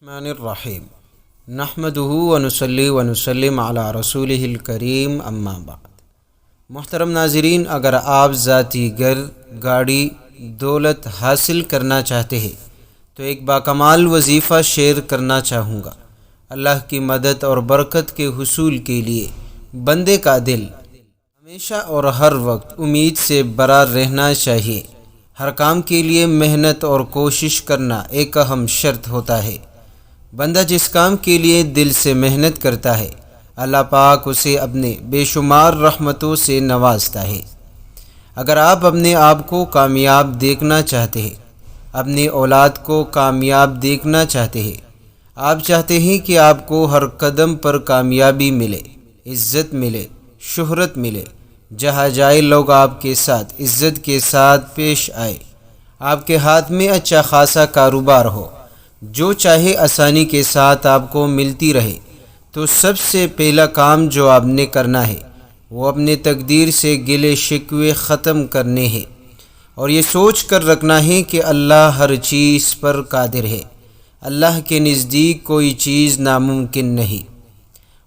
الرحمن الرحیم نحمدہ ونصلی ونسلم علی رسولہ الکریم اما بعد۔ محترم ناظرین، اگر آپ ذاتی گھر، گاڑی، دولت حاصل کرنا چاہتے ہیں تو ایک باکمال وظیفہ شیئر کرنا چاہوں گا۔ اللہ کی مدد اور برکت کے حصول کے لیے بندے کا دل ہمیشہ اور ہر وقت امید سے بھرا رہنا چاہیے۔ ہر کام کے لیے محنت اور کوشش کرنا ایک اہم شرط ہوتا ہے۔ بندہ جس کام کے لیے دل سے محنت کرتا ہے، اللہ پاک اسے اپنے بے شمار رحمتوں سے نوازتا ہے۔ اگر آپ اپنے آپ کو کامیاب دیکھنا چاہتے ہیں، اپنی اولاد کو کامیاب دیکھنا چاہتے ہیں، آپ چاہتے ہیں کہ آپ کو ہر قدم پر کامیابی ملے، عزت ملے، شہرت ملے، جہاں جائے لوگ آپ کے ساتھ عزت کے ساتھ پیش آئے، آپ کے ہاتھ میں اچھا خاصا کاروبار ہو، جو چاہے آسانی کے ساتھ آپ کو ملتی رہے، تو سب سے پہلا کام جو آپ نے کرنا ہے وہ اپنے تقدیر سے گلے شکوے ختم کرنے ہیں، اور یہ سوچ کر رکھنا ہے کہ اللہ ہر چیز پر قادر ہے۔ اللہ کے نزدیک کوئی چیز ناممکن نہیں۔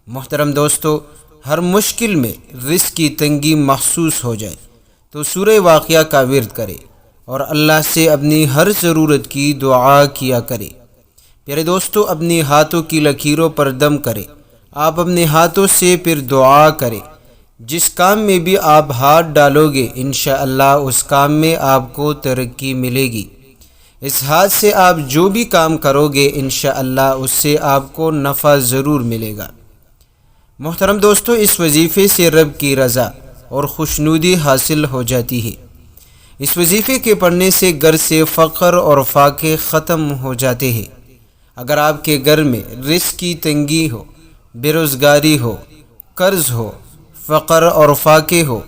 محترم دوستو، ہر مشکل میں رزق کی تنگی محسوس ہو جائے تو سورہ واقعہ کا ورد کرے اور اللہ سے اپنی ہر ضرورت کی دعا کیا کرے۔ پیارے دوستو، اپنی ہاتھوں کی لکیروں پر دم کرے۔ آپ اپنے ہاتھوں سے پھر دعا کرے۔ جس کام میں بھی آپ ہاتھ ڈالو گے، انشاءاللہ اس کام میں آپ کو ترقی ملے گی۔ اس ہاتھ سے آپ جو بھی کام کرو گے، انشاءاللہ اس سے آپ کو نفع ضرور ملے گا۔ محترم دوستو، اس وظیفے سے رب کی رضا اور خوشنودی حاصل ہو جاتی ہے۔ اس وظیفے کے پڑھنے سے گھر سے فقر اور فاقے ختم ہو جاتے ہیں۔ اگر آپ کے گھر میں رزق کی تنگی ہو، بے روزگاری ہو، قرض ہو، فقر اور فاقے ہو،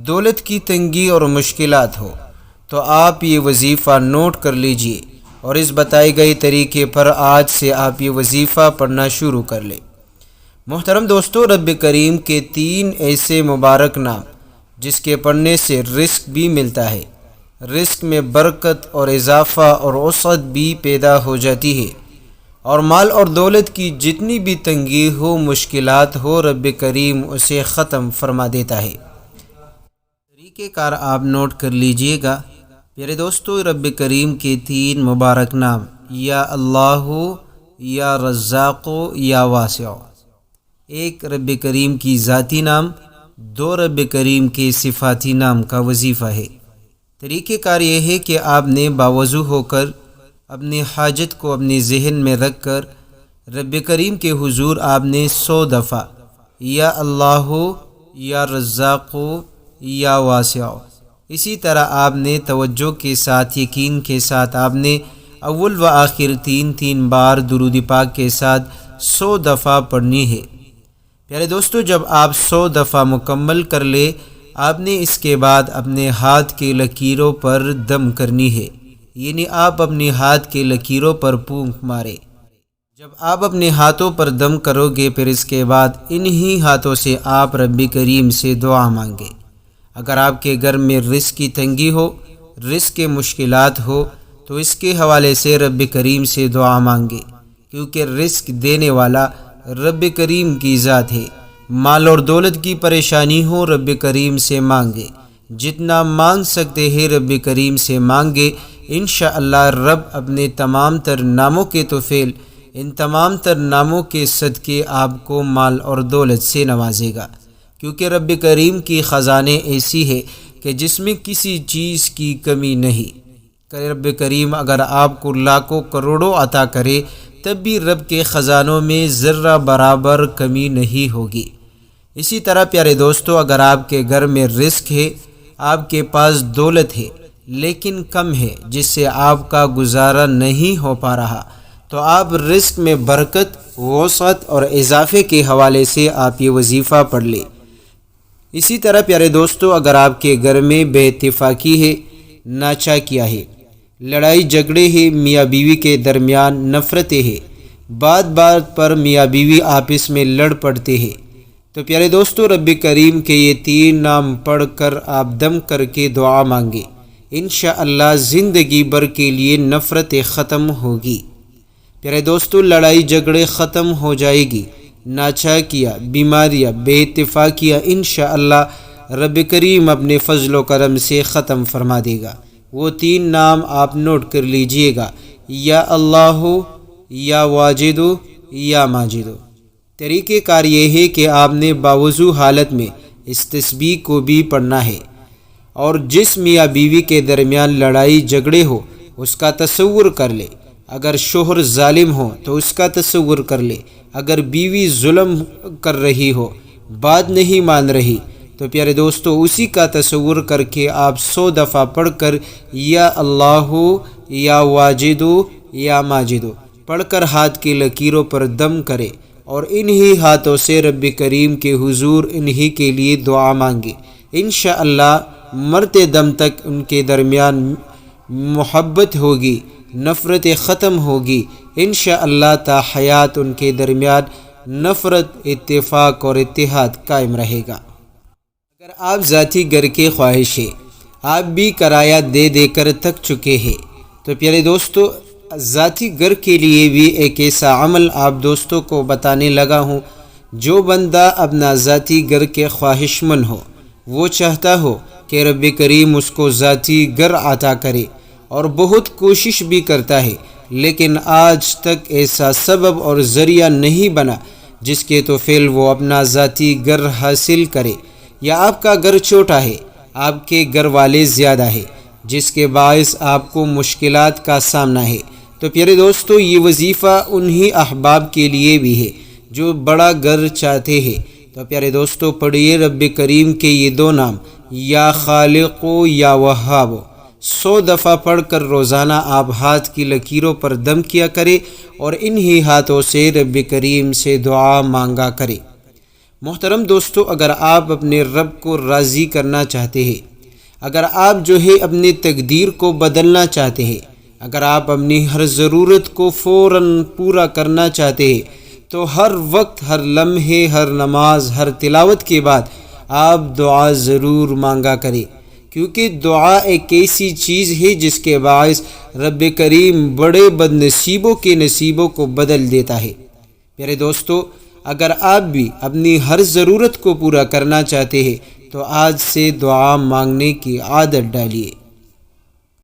دولت کی تنگی اور مشکلات ہو، تو آپ یہ وظیفہ نوٹ کر لیجئے اور اس بتائے گئے طریقے پر آج سے آپ یہ وظیفہ پڑھنا شروع کر لیں۔ محترم دوستو، رب کریم کے 3 ایسے مبارک نام جس کے پڑھنے سے رزق بھی ملتا ہے، رزق میں برکت اور اضافہ اور وسعت بھی پیدا ہو جاتی ہے، اور مال اور دولت کی جتنی بھی تنگی ہو، مشکلات ہو، رب کریم اسے ختم فرما دیتا ہے۔ طریقہ کار آپ نوٹ کر لیجئے گا۔ پیارے دوستو، رب کریم کے 3 مبارک نام، یا اللہ، یا رزاق، یا واسع۔ ایک رب کریم کی ذاتی نام، 2 رب کریم کے صفاتی نام کا وظیفہ ہے۔ طریقہ کار یہ ہے کہ آپ نے باوضو ہو کر اپنی حاجت کو اپنے ذہن میں رکھ کر رب کریم کے حضور آپ نے 100 دفعہ یا اللہ، یا رزاق، یا واسع۔ اسی طرح آپ نے توجہ کے ساتھ، یقین کے ساتھ آپ نے اول و آخر 3 بار درود پاک کے ساتھ 100 دفعہ پڑھنی ہے۔ پیارے دوستو، جب آپ 100 دفعہ مکمل کر لے، آپ نے اس کے بعد اپنے ہاتھ کے لکیروں پر دم کرنی ہے، یعنی آپ اپنے ہاتھ کے لکیروں پر پھونک مارے۔ جب آپ اپنے ہاتھوں پر دم کرو گے، پھر اس کے بعد انہی ہاتھوں سے آپ رب کریم سے دعا مانگے۔ اگر آپ کے گھر میں رزق کی تنگی ہو، رزق کے مشکلات ہو، تو اس کے حوالے سے رب کریم سے دعا مانگے، کیونکہ رزق دینے والا رب کریم کی ذات ہے۔ مال اور دولت کی پریشانی ہو، رب کریم سے مانگے۔ جتنا مانگ سکتے ہیں رب کریم سے مانگے، انشاءاللہ رب اپنے تمام تر ناموں کے توفیل، ان تمام تر ناموں کے صدقے آپ کو مال اور دولت سے نوازے گا، کیونکہ رب کریم کی خزانے ایسی ہے کہ جس میں کسی چیز کی کمی نہیں۔ کہ رب کریم اگر آپ کو لاکھوں کروڑوں عطا کرے، تب بھی رب کے خزانوں میں ذرہ برابر کمی نہیں ہوگی۔ اسی طرح پیارے دوستو، اگر آپ کے گھر میں رزق ہے، آپ کے پاس دولت ہے لیکن کم ہے، جس سے آپ کا گزارا نہیں ہو پا رہا، تو آپ رزق میں برکت، وسعت اور اضافے کے حوالے سے آپ یہ وظیفہ پڑھ لیں۔ اسی طرح پیارے دوستو، اگر آپ کے گھر میں بے اتفاقی ہے، ناچاکیاں ہے، لڑائی جھگڑے ہیں، میاں بیوی کے درمیان نفرتیں ہیں، بات پر میاں بیوی آپس میں لڑ پڑتے ہیں، تو پیارے دوستو، رب کریم کے یہ 3 نام پڑھ کر آپ دم کر کے دعا مانگے، انشاءاللہ زندگی بھر کے لیے نفرتیں ختم ہوگی۔ پیارے دوستو، لڑائی جھگڑے ختم ہو جائے گی، ناچاکیاں، بیماریاں، بے اتفاقیاں انشاءاللہ رب کریم اپنے فضل و کرم سے ختم فرما دے گا۔ وہ 3 نام آپ نوٹ کر لیجئے گا، یا اللہ، یا واجد، یا ماجد۔ طریقہ کار یہ ہے کہ آپ نے باوضو حالت میں اس تسبیح کو بھی پڑھنا ہے، اور جس میاں بیوی کے درمیان لڑائی جھگڑے ہو اس کا تصور کر لے۔ اگر شوہر ظالم ہو تو اس کا تصور کر لے، اگر بیوی ظلم کر رہی ہو، بات نہیں مان رہی، تو پیارے دوستو اسی کا تصور کر کے آپ 100 دفعہ پڑھ کر یا اللہ، یا واجد، یا ماجد پڑھ کر ہاتھ کی لکیروں پر دم کرے، اور انہی ہاتھوں سے رب کریم کے حضور انہی کے لیے دعا مانگے۔ انشاءاللہ مرتے دم تک ان کے درمیان محبت ہوگی، نفرت ختم ہوگی، انشاءاللہ تا حیات ان کے درمیان نفرت، اتفاق اور اتحاد قائم رہے گا۔ اگر آپ ذاتی گھر کے خواہش ہیں، آپ بھی کرایہ دے دے کر تھک چکے ہیں، تو پیارے دوستو ذاتی گھر کے لیے بھی ایک ایسا عمل آپ دوستوں کو بتانے لگا ہوں۔ جو بندہ اپنا ذاتی گھر کے خواہش مند ہو، وہ چاہتا ہو کہ رب کریم اس کو ذاتی گھر عطا کرے، اور بہت کوشش بھی کرتا ہے، لیکن آج تک ایسا سبب اور ذریعہ نہیں بنا جس کے توفیل وہ اپنا ذاتی گھر حاصل کرے، یا آپ کا گھر چھوٹا ہے، آپ کے گھر والے زیادہ ہے، جس کے باعث آپ کو مشکلات کا سامنا ہے، تو پیارے دوستو یہ وظیفہ انہی احباب کے لیے بھی ہے جو بڑا گھر چاہتے ہیں۔ تو پیارے دوستو پڑھیے رب کریم کے یہ 2 نام، یا خالق یا وہاب، 100 دفعہ پڑھ کر روزانہ آپ ہاتھ کی لکیروں پر دم کیا کرے، اور انہی ہاتھوں سے رب کریم سے دعا مانگا کرے۔ محترم دوستو، اگر آپ اپنے رب کو راضی کرنا چاہتے ہیں، اگر آپ جو ہے اپنی تقدیر کو بدلنا چاہتے ہیں، اگر آپ اپنی ہر ضرورت کو فوراً پورا کرنا چاہتے ہیں، تو ہر وقت، ہر لمحے، ہر نماز، ہر تلاوت کے بعد آپ دعا ضرور مانگا کریں، کیونکہ دعا ایک ایسی چیز ہے جس کے باعث رب کریم بڑے بد نصیبوں کے نصیبوں کو بدل دیتا ہے۔ میرے دوستو، اگر آپ بھی اپنی ہر ضرورت کو پورا کرنا چاہتے ہیں تو آج سے دعا مانگنے کی عادت ڈالیے۔